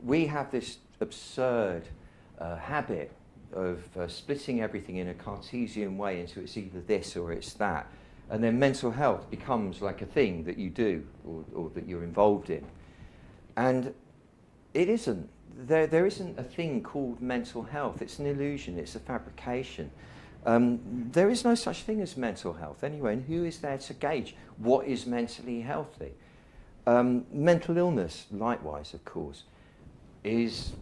we have this absurd habit of splitting everything in a Cartesian way into it's either this or it's that. And then mental health becomes like a thing that you do or that you're involved in. And it isn't. There isn't a thing called mental health. It's an illusion. It's a fabrication. There is no such thing as mental health anyway. And who is there to gauge what is mentally healthy? Mental illness, likewise, of course, is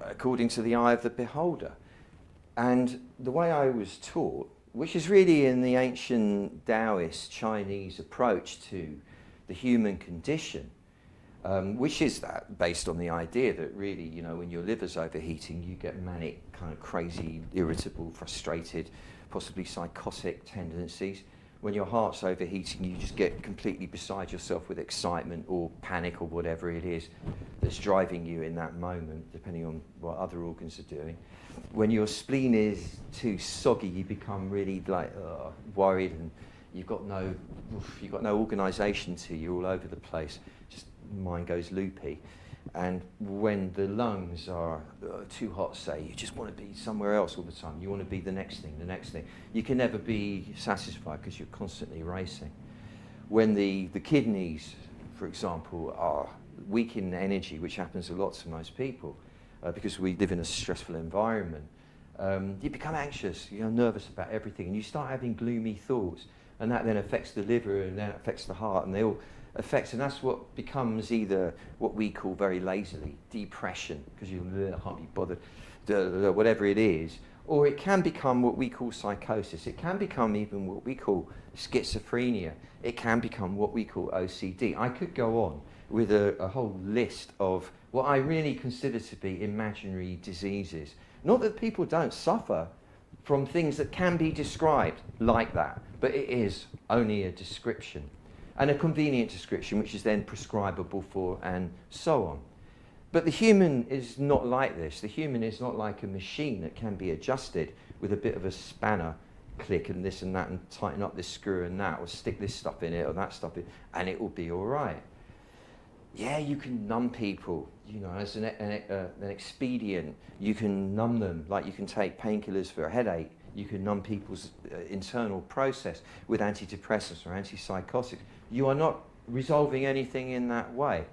according to the eye of the beholder. And the way I was taught, which is really in the ancient Taoist Chinese approach to the human condition, which is that based on the idea that really, you know, when your liver's overheating, you get manic, kind of crazy, irritable, frustrated, possibly psychotic tendencies. When your heart's overheating, you just get completely beside yourself with excitement or panic or whatever it is that's driving you in that moment, depending on what other organs are doing. When your spleen is too soggy, you become really like worried, and you've got no organisation to you, all over the place. Just mind goes loopy. And when the lungs are too hot, say, you just want to be somewhere else all the time. You want to be the next thing, the next thing. You can never be satisfied because you're constantly racing. When the kidneys, for example, are weak in energy, which happens a lot to most people, because we live in a stressful environment, you become anxious, you're nervous about everything, and you start having gloomy thoughts. And that then affects the liver, and then affects the heart, and they all affect, and that's what becomes either what we call very lazily depression, because you can't be bothered, whatever it is, or it can become what we call psychosis. It can become even what we call schizophrenia. It can become what we call OCD. I could go on with a whole list of what I really consider to be imaginary diseases. Not that people don't suffer from things that can be described like that, but it is only a description, and a convenient description which is then prescribable for, and so on. But the human is not like this. The human is not like a machine that can be adjusted with a bit of a spanner, click and this and that, and tighten up this screw and that, or stick this stuff in it or that stuff in, and it will be all right. Yeah, you can numb people, you know, as an expedient. You can numb them, like you can take painkillers for a headache. You can numb people's internal process with antidepressants or antipsychotics. You are not resolving anything in that way.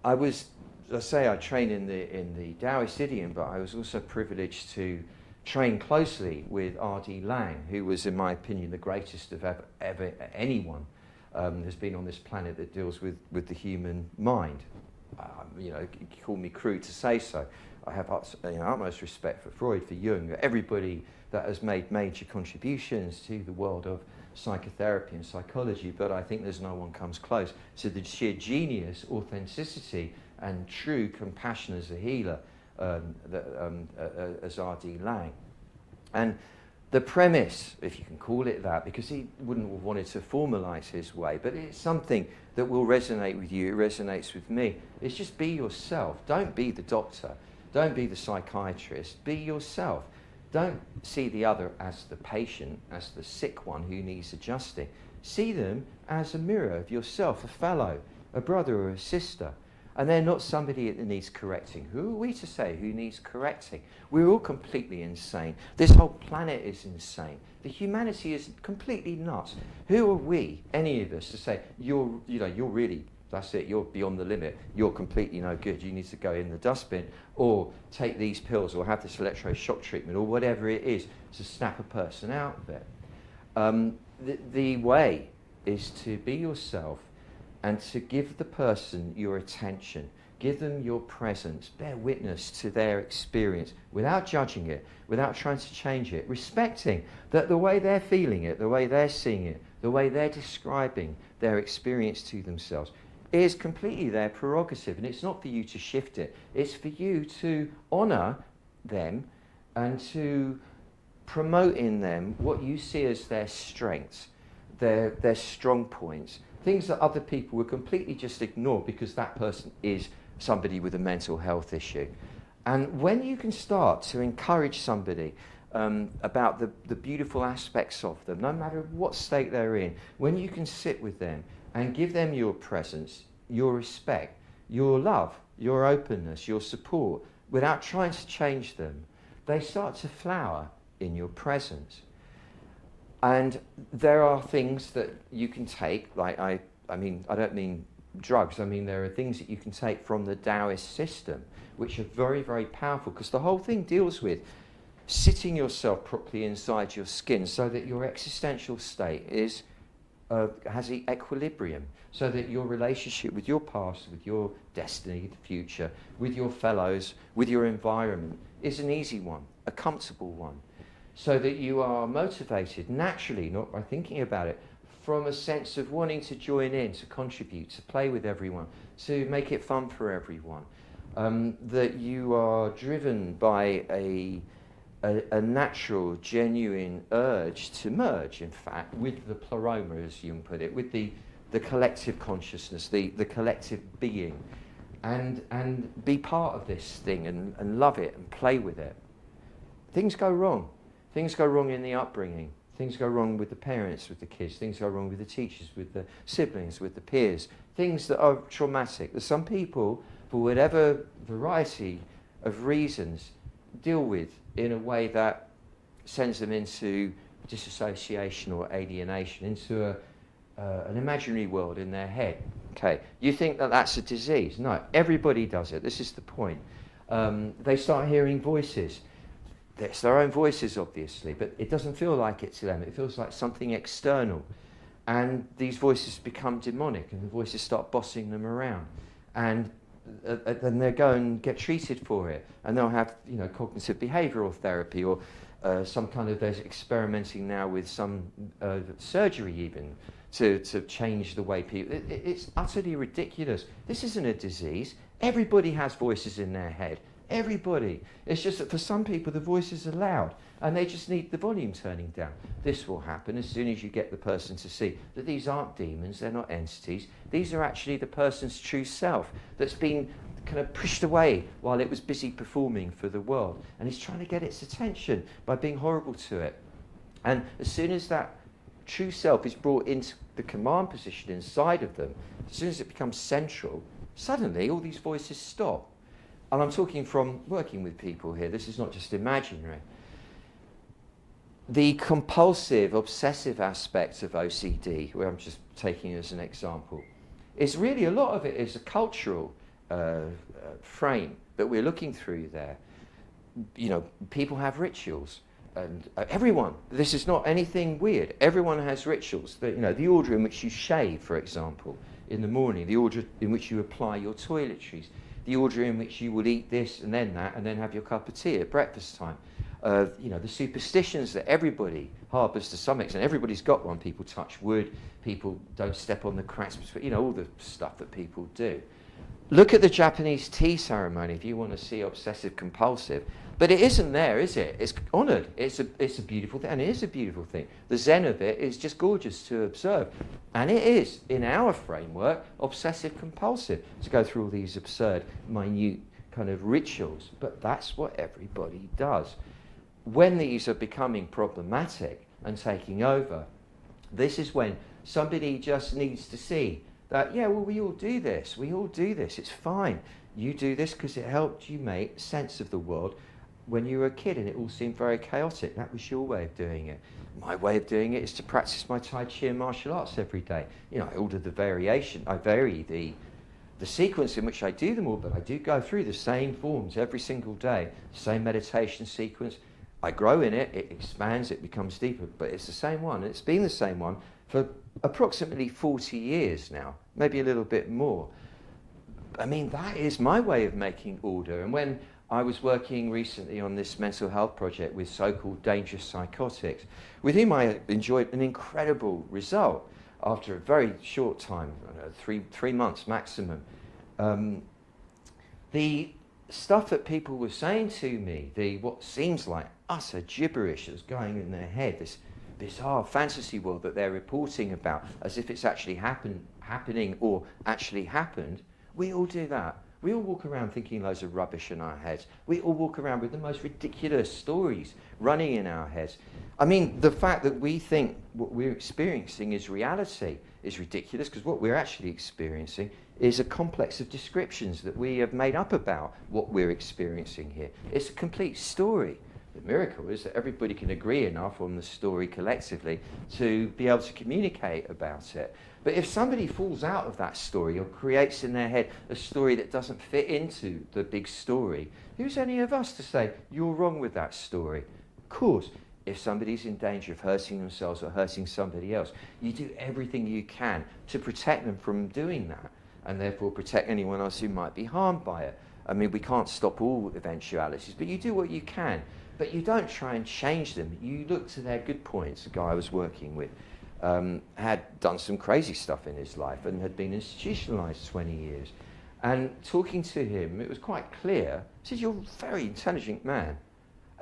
I train in the Taoist idiom, but I was also privileged to train closely with R.D. Laing, who was, in my opinion, the greatest of ever anyone has been on this planet that deals with the human mind. You know, you call me crude to say so. I have utmost respect for Freud, for Jung, everybody that has made major contributions to the world of psychotherapy and psychology, but I think there's no one comes close to the sheer genius, authenticity, and true compassion as a healer as R.D. Laing. And the premise, if you can call it that, because he wouldn't have wanted to formalize his way, but it's something that will resonate with you, it resonates with me. It's just be yourself. Don't be the doctor. Don't be the psychiatrist. Be yourself. Don't see the other as the patient, as the sick one who needs adjusting. See them as a mirror of yourself, a fellow, a brother or a sister. And they're not somebody that needs correcting. Who are we to say who needs correcting? We're all completely insane. This whole planet is insane. The humanity is completely nuts. Who are we, any of us, to say you're really, that's it, you're beyond the limit, you're completely no good, you need to go in the dustbin, or take these pills, or have this electroshock treatment, or whatever it is to snap a person out of it. The way is to be yourself, and to give the person your attention, give them your presence, bear witness to their experience without judging it, without trying to change it, respecting that the way they're feeling it, the way they're seeing it, the way they're describing their experience to themselves is completely their prerogative, and it's not for you to shift it. It's for you to honour them and to promote in them what you see as their strengths, their strong points, things that other people would completely just ignore because that person is somebody with a mental health issue. And when you can start to encourage somebody about the beautiful aspects of them, no matter what state they're in, when you can sit with them and give them your presence, your respect, your love, your openness, your support, without trying to change them, they start to flower in your presence. And there are things that you can take, like I don't mean drugs, I mean there are things that you can take from the Taoist system which are very, very powerful, because the whole thing deals with sitting yourself properly inside your skin so that your existential state is has the equilibrium, so that your relationship with your past, with your destiny, the future, with your fellows, with your environment is an easy one, a comfortable one, so that you are motivated naturally, not by thinking about it, from a sense of wanting to join in, to contribute, to play with everyone, to make it fun for everyone. That you are driven by a natural, genuine urge to merge, in fact, with the pleroma, as Jung put it, with the collective consciousness, the collective being, and be part of this thing and love it and play with it. Things go wrong. Things go wrong in the upbringing. Things go wrong with the parents, with the kids. Things go wrong with the teachers, with the siblings, with the peers. Things that are traumatic. That some people, for whatever variety of reasons, deal with in a way that sends them into disassociation or alienation, into an imaginary world in their head. Okay, you think that that's a disease? No, everybody does it. This is the point. They start hearing voices. It's their own voices, obviously, but it doesn't feel like it to them. It feels like something external. And these voices become demonic, and the voices start bossing them around. And then they'll go and get treated for it. And they'll have, cognitive behavioural therapy, or some kind of, they're experimenting now with some surgery even to change the way people, it's utterly ridiculous. This isn't a disease. Everybody has voices in their head. Everybody. It's just that for some people the voices are loud and they just need the volume turning down. This will happen as soon as you get the person to see that these aren't demons, they're not entities. These are actually the person's true self that's been kind of pushed away while it was busy performing for the world. And it's trying to get its attention by being horrible to it. And as soon as that true self is brought into the command position inside of them, as soon as it becomes central, suddenly all these voices stop. And I'm talking from working with people here. This is not just imaginary. The compulsive, obsessive aspects of OCD, where I'm just taking as an example, is really a lot of it is a cultural frame that we're looking through there. People have rituals. And everyone, this is not anything weird. Everyone has rituals. The order in which you shave, for example, in the morning, the order in which you apply your toiletries, the order in which you will eat this and then that, and then have your cup of tea at breakfast time. The superstitions that everybody harbours to some extent. Everybody's got one. People touch wood. People don't step on the cracks. All the stuff that people do. Look at the Japanese tea ceremony if you want to see obsessive compulsive. But it isn't there, is it? It's honoured. It's a beautiful thing, and it is a beautiful thing. The zen of it is just gorgeous to observe. And it is, in our framework, obsessive compulsive to go through all these absurd, minute kind of rituals. But that's what everybody does. When these are becoming problematic and taking over, this is when somebody just needs to see that, we all do this. We all do this. It's fine. You do this because it helped you make sense of the world when you were a kid and it all seemed very chaotic. That was your way of doing it. My way of doing it is to practice my Tai Chi and martial arts every day. I order the variation. I vary the sequence in which I do them all, but I do go through the same forms every single day, same meditation sequence. I grow in it, it expands, it becomes deeper, but it's the same one. And it's been the same one for approximately 40 years now, maybe a little bit more. That is my way of making order. And when I was working recently on this mental health project with so-called dangerous psychotics, with whom I enjoyed an incredible result after a very short time, 3 months maximum. The stuff that people were saying to me, what seems like utter gibberish that's going in their head, this bizarre fantasy world that they're reporting about as if it's actually happening or actually happened, we all do that. We all walk around thinking loads of rubbish in our heads. We all walk around with the most ridiculous stories running in our heads. I mean, the fact that we think what we're experiencing is reality is ridiculous, because what we're actually experiencing is a complex of descriptions that we have made up about what we're experiencing here. It's a complete story. The miracle is that everybody can agree enough on the story collectively to be able to communicate about it. But if somebody falls out of that story or creates in their head a story that doesn't fit into the big story, who's any of us to say, you're wrong with that story? Of course, if somebody's in danger of hurting themselves or hurting somebody else, you do everything you can to protect them from doing that, and therefore protect anyone else who might be harmed by it. I mean, we can't stop all eventualities, but you do what you can. But you don't try and change them. You look to their good points. The guy I was working with had done some crazy stuff in his life and had been institutionalized 20 years. And talking to him, it was quite clear. He said, you're a very intelligent man.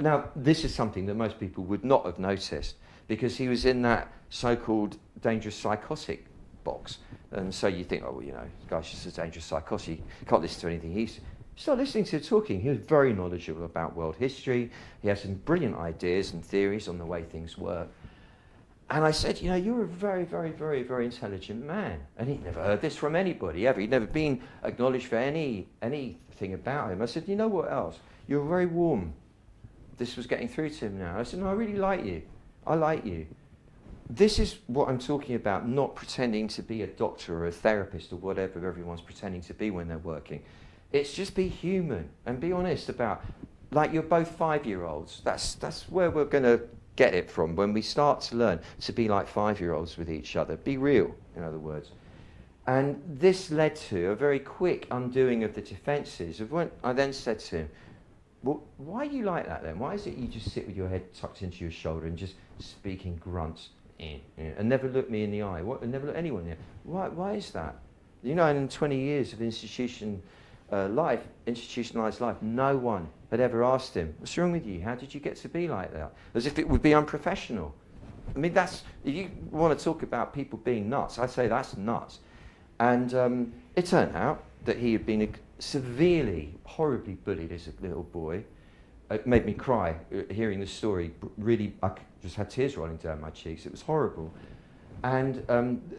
Now, this is something that most people would not have noticed, because he was in that so-called dangerous psychotic box. And so you think, oh, well, you know, this guy's just a dangerous psychotic. You can't listen to anything he's... Start listening to him talking. He was very knowledgeable about world history. He had some brilliant ideas and theories on the way things work. And I said, you know, you're a very, very, very, very intelligent man. And he'd never heard this from anybody ever. He'd never been acknowledged for anything about him. I said, you know what else? You're very warm. This was getting through to him now. I said, no, I really like you. I like you. This is what I'm talking about, not pretending to be a doctor or a therapist or whatever everyone's pretending to be when they're working. It's just be human and be honest about, like, you're both 5-year-olds. That's where we're going to get it from, when we start to learn to be like 5-year-olds with each other. Be real, in other words. And this led to a very quick undoing of the defences. Of when I then said to him, well, why are you like that then? Why is it you just sit with your head tucked into your shoulder and just speak in grunts and never look me in the eye? And never look anyone in the eye? Why is that? You know, in 20 years of institutionalized life, no one had ever asked him, what's wrong with you? How did you get to be like that? As if it would be unprofessional. I mean, if you want to talk about people being nuts, I'd say that's nuts. And it turned out that he had been severely, horribly bullied as a little boy. It made me cry hearing the story. Really, I just had tears rolling down my cheeks. It was horrible. And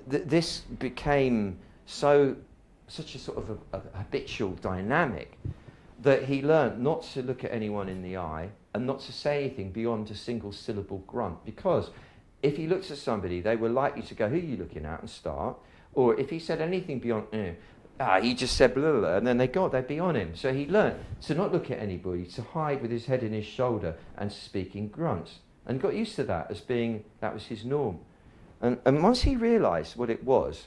this became such a sort of a habitual dynamic that he learned not to look at anyone in the eye and not to say anything beyond a single syllable grunt, because if he looked at somebody, they were likely to go, who are you looking at, and start. Or if he said anything beyond, he just said blah, blah, blah, and then they'd be on him. So he learned to not look at anybody, to hide with his head in his shoulder and to speak in grunts, and got used to that as being, that was his norm. And once he realised what it was,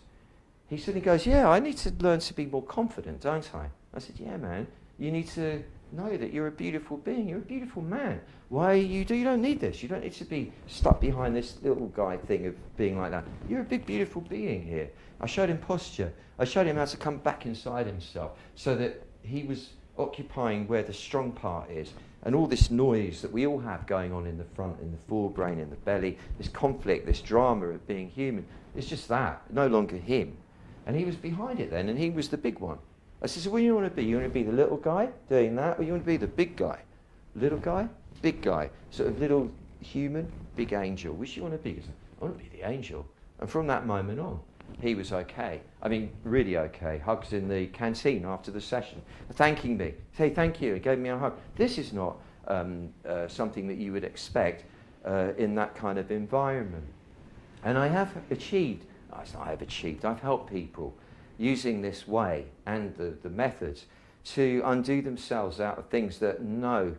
he suddenly goes, yeah, I need to learn to be more confident, don't I? I said, yeah, man, you need to know that you're a beautiful being, you're a beautiful man. Why you don't need this. You don't need to be stuck behind this little guy thing of being like that. You're a big, beautiful being here. I showed him posture. I showed him how to come back inside himself so that he was occupying where the strong part is. And all this noise that we all have going on in the front, in the forebrain, in the belly, this conflict, this drama of being human, it's just that, no longer him. And he was behind it then, and he was the big one. I said, so what do you want to be? You want to be the little guy doing that, or you want to be the big guy? Little guy, big guy, sort of little human, big angel. Which do you want to be? He goes, I want to be the angel. And from that moment on, he was okay. I mean, really okay. Hugs in the canteen after the session, thanking me. Say thank you, he gave me a hug. This is not something that you would expect in that kind of environment. And I have achieved, I've helped people using this way and the methods to undo themselves out of things that no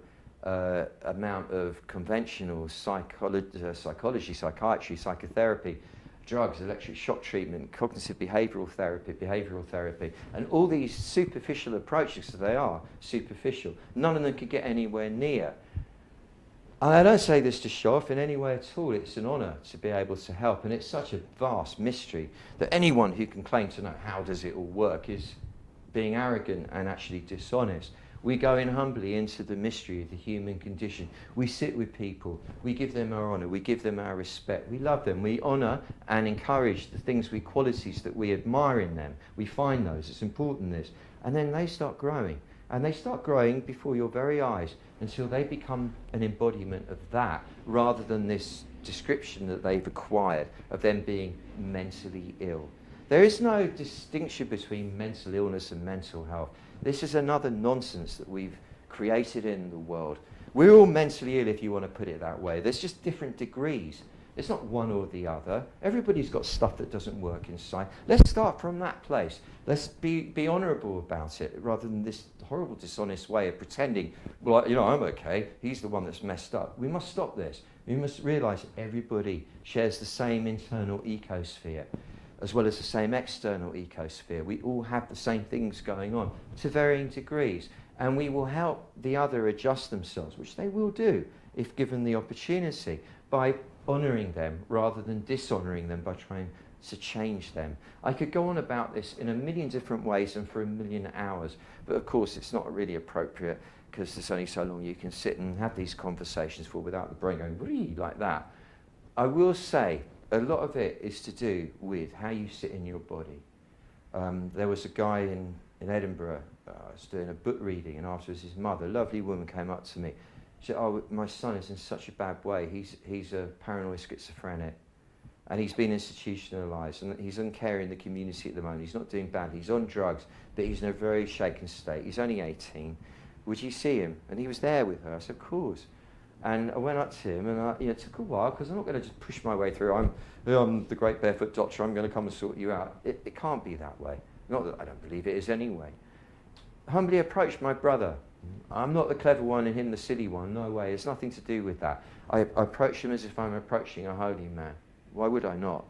amount of conventional psychology, psychiatry, psychotherapy, drugs, electric shock treatment, cognitive behavioural therapy, and all these superficial approaches, so they are superficial, none of them could get anywhere near. And I don't say this to show off in any way at all. It's an honour to be able to help, and it's such a vast mystery that anyone who can claim to know how does it all work is being arrogant and actually dishonest. We go in humbly into the mystery of the human condition. We sit with people. We give them our honour. We give them our respect. We love them. We honour and encourage the things, qualities that we admire in them. We find those. It's important, this. And then they start growing. And they start growing before your very eyes until they become an embodiment of that, rather than this description that they've acquired of them being mentally ill. There is no distinction between mental illness and mental health. This is another nonsense that we've created in the world. We're all mentally ill, if you want to put it that way. There's just different degrees. It's not one or the other. Everybody's got stuff that doesn't work inside. Let's start from that place. Let's be honourable about it, rather than this horrible, dishonest way of pretending, well, I'm okay. He's the one that's messed up. We must stop this. We must realise everybody shares the same internal ecosphere, as well as the same external ecosphere. We all have the same things going on to varying degrees, and we will help the other adjust themselves, which they will do if given the opportunity, by honouring them rather than dishonouring them by trying to change them. I could go on about this in a million different ways and for a million hours, but of course it's not really appropriate, because there's only so long you can sit and have these conversations for without the brain going "Wee," like that. I will say a lot of it is to do with how you sit in your body. There was a guy in Edinburgh, was doing a book reading, and afterwards his mother, a lovely woman, came up to me. She said, "Oh, my son is in such a bad way. He's a paranoid schizophrenic, and he's been institutionalised, and he's uncaring in the community at the moment. He's not doing badly. He's on drugs, but he's in a very shaken state. He's only 18. Would you see him?" And he was there with her. I said, "Of course." And I went up to him, and it took a while, because I'm not going to just push my way through. I'm the great barefoot doctor. I'm going to come and sort you out. It can't be that way. Not that I don't believe it is anyway. Humbly approached my brother. I'm not the clever one and him the silly one. No way. It's nothing to do with that. I approach him as if I'm approaching a holy man. Why would I not?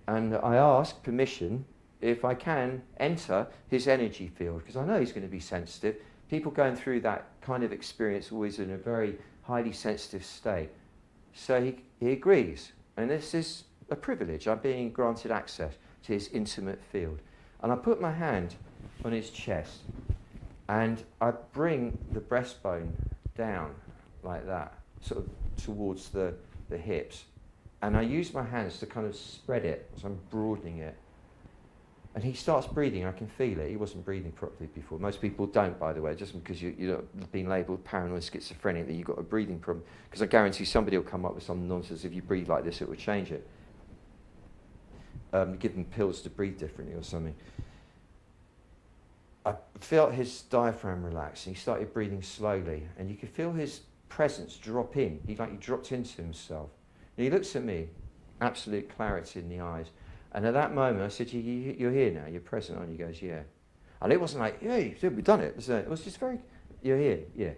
And I ask permission if I can enter his energy field, because I know he's going to be sensitive. People going through that kind of experience always in a very highly sensitive state. So he agrees, and this is a privilege. I'm being granted access to his intimate field. And I put my hand on his chest, and I bring the breastbone down like that, sort of towards the hips. And I use my hands to kind of spread it, so I'm broadening it. And he starts breathing. I can feel it. He wasn't breathing properly before. Most people don't, by the way. Just because you're being labelled paranoid schizophrenic, that you've got a breathing problem. Because I guarantee somebody will come up with some nonsense. If you breathe like this, it will change it. Give them pills to breathe differently or something. I felt his diaphragm relax, and he started breathing slowly. And you could feel his presence drop in. He dropped into himself. And he looks at me, absolute clarity in the eyes. And at that moment, I said, "You're here now, you're present, aren't you?" He goes, "Yeah." And it wasn't like, "Yeah, we've done it." It was just very, "You're here, yeah."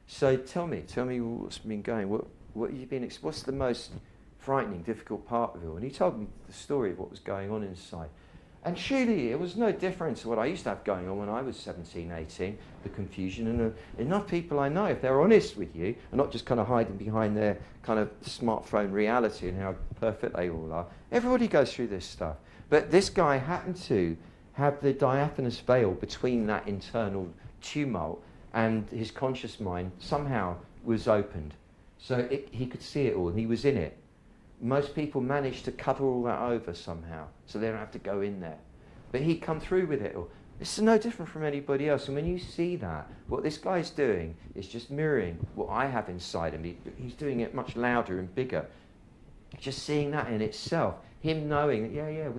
So tell me what's been going, what have you been, what's the most frightening, difficult part of it all? And he told me the story of what was going on inside. And truly, it was no different to what I used to have going on when I was 17, 18, the confusion. And enough people I know, if they're honest with you, and not just kind of hiding behind their kind of smartphone reality and how perfect they all are, everybody goes through this stuff. But this guy happened to have the diaphanous veil between that internal tumult, and his conscious mind somehow was opened. So he could see it all, and he was in it. Most people manage to cover all that over somehow, so they don't have to go in there. But he'd come through with it all. It's no different from anybody else. And when you see that, what this guy's doing is just mirroring what I have inside of me. He's doing it much louder and bigger. Just seeing that in itself, him knowing that,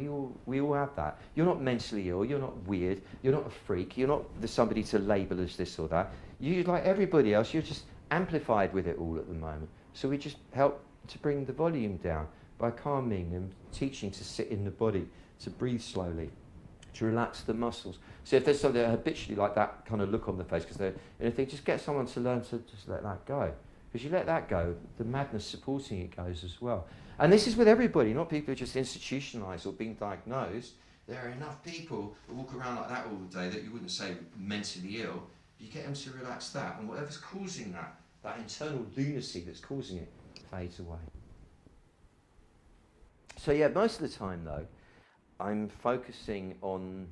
we all have that. You're not mentally ill, you're not weird, you're not a freak, you're not somebody to label as this or that. You, like everybody else, you're just amplified with it all at the moment. So we just help to bring the volume down by calming and teaching to sit in the body, to breathe slowly, to relax the muscles. So if there's something habitually like that kind of look on the face, because anything, just get someone to learn to just let that go. Because you let that go, the madness supporting it goes as well. And this is with everybody, not people who are just institutionalised or being diagnosed. There are enough people that walk around like that all day that you wouldn't say mentally ill. You get them to relax that, and whatever's causing that internal lunacy that's causing it, fades away. So yeah, most of the time though, I'm focusing on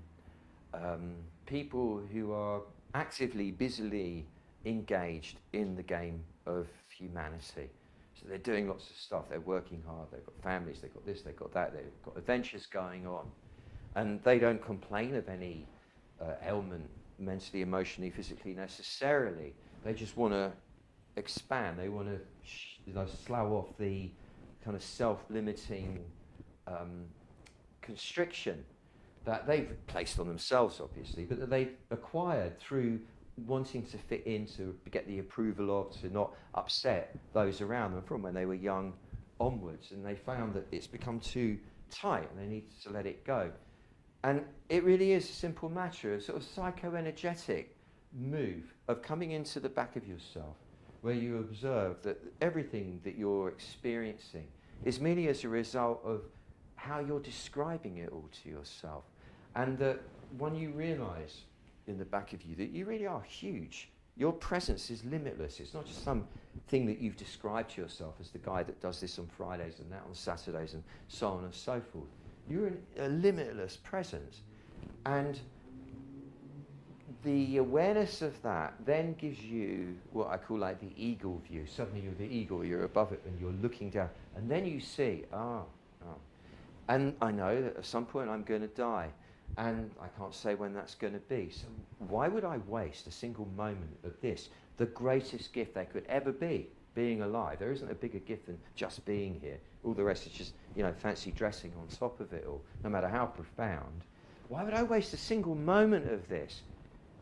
people who are actively, busily engaged in the game of humanity. So they're doing lots of stuff, they're working hard, they've got families, they've got this, they've got that, they've got adventures going on. And they don't complain of any ailment, mentally, emotionally, physically necessarily. They just want to expand, they want to slough off the kind of self-limiting constriction that they've placed on themselves, obviously, but that they've acquired through wanting to fit in, to get the approval of, to not upset those around them from when they were young onwards. And they found that it's become too tight and they need to let it go. And it really is a simple matter of sort of psychoenergetic move of coming into the back of yourself, where you observe that everything that you're experiencing is merely as a result of how you're describing it all to yourself. And that when you realize in the back of you that you really are huge, your presence is limitless. It's not just some thing that you've described to yourself as the guy that does this on Fridays and that on Saturdays and so on and so forth. You're a limitless presence. And the awareness of that then gives you what I call like the eagle view. Suddenly you're the eagle, you're above it and you're looking down. And then you see, and I know that at some point I'm going to die. And I can't say when that's going to be. So why would I waste a single moment of this, the greatest gift there could ever be, being alive? There isn't a bigger gift than just being here. All the rest is just, fancy dressing on top of it all, no matter how profound. Why would I waste a single moment of this?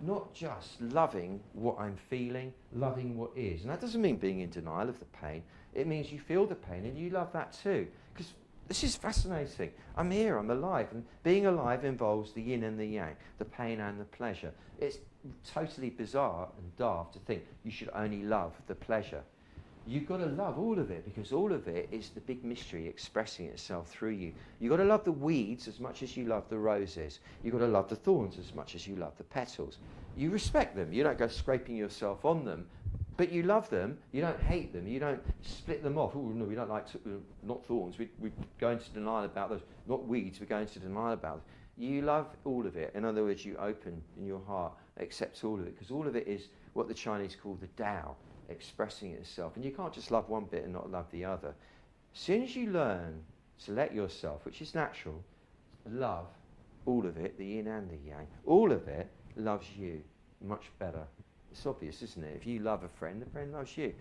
Not just loving what I'm feeling, loving what is. And that doesn't mean being in denial of the pain. It means you feel the pain and you love that too. Because this is fascinating. I'm here, I'm alive. And being alive involves the yin and the yang, the pain and the pleasure. It's totally bizarre and daft to think you should only love the pleasure. You've got to love all of it, because all of it is the big mystery expressing itself through you. You've got to love the weeds as much as you love the roses. You've got to love the thorns as much as you love the petals. You respect them. You don't go scraping yourself on them, but you love them. You don't hate them. You don't split them off. Oh, no, we don't like not thorns. We go into denial about those. Not weeds, we go into denial about them. You love all of it. In other words, you open in your heart, accept all of it, because all of it is what the Chinese call the Tao, expressing itself. And you can't just love one bit and not love the other. As soon as you learn to let yourself, which is natural, love all of it, the yin and the yang, all of it loves you much better. It's obvious, isn't it? If you love a friend, the friend loves you.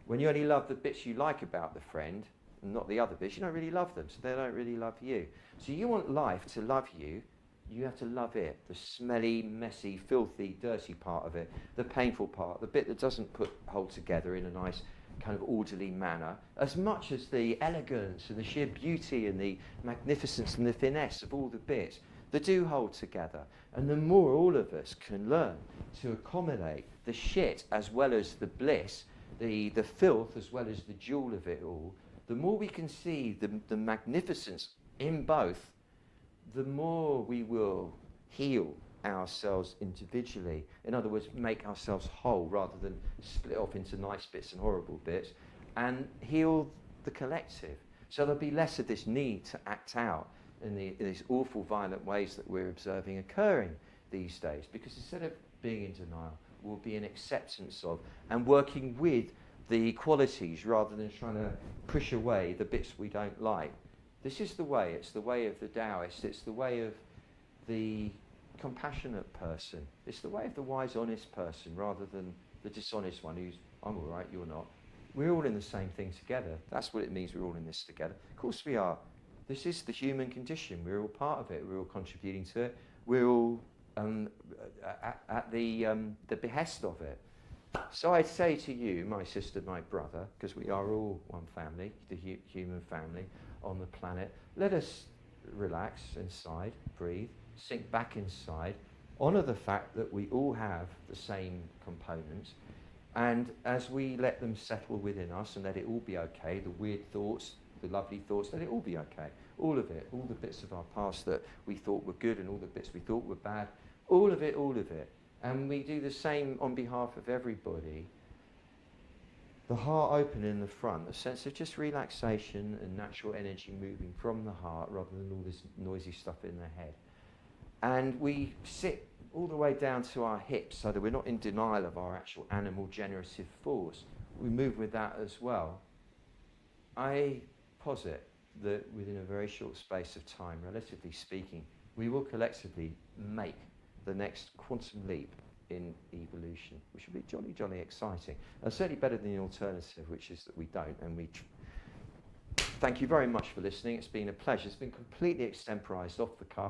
When you only love the bits you like about the friend and not the other bits, you don't really love them, so they don't really love you. So you want life to love you, you have to love it. The smelly, messy, filthy, dirty part of it, the painful part, the bit that doesn't hold together in a nice kind of orderly manner, as much as the elegance and the sheer beauty and the magnificence and the finesse of all the bits that do hold together. And the more all of us can learn to accommodate the shit as well as the bliss, the filth as well as the jewel of it all, the more we can see the magnificence in both, the more we will heal ourselves individually. In other words, make ourselves whole rather than split off into nice bits and horrible bits, and heal the collective. So there'll be less of this need to act out in these awful, violent ways that we're observing occurring these days, because instead of being in denial, we'll be an acceptance of and working with the qualities rather than trying to push away the bits we don't like. This is the way. It's the way of the Taoist. It's the way of the compassionate person. It's the way of the wise, honest person rather than the dishonest one who's, I'm all right, you're not. We're all in the same thing together. That's what it means, we're all in this together. Of course we are. This is the human condition. We're all part of it. We're all contributing to it. We're all at the behest of it. So I'd say to you, my sister, my brother, because we are all one family, the human family on the planet, let us relax inside, breathe, sink back inside, honour the fact that we all have the same components, and as we let them settle within us and let it all be okay, the weird thoughts, the lovely thoughts, let it all be okay. All of it, all the bits of our past that we thought were good and all the bits we thought were bad, all of it, all of it. And we do the same on behalf of everybody. The heart open in the front, a sense of just relaxation and natural energy moving from the heart rather than all this noisy stuff in the head. And we sit all the way down to our hips, so that we're not in denial of our actual animal generative force. We move with that as well. I posit that within a very short space of time, relatively speaking, we will collectively make the next quantum leap in evolution, which will be jolly, jolly exciting. And certainly better than the alternative, which is that we don't. And thank you very much for listening. It's been a pleasure. It's been completely extemporised, off the cuff.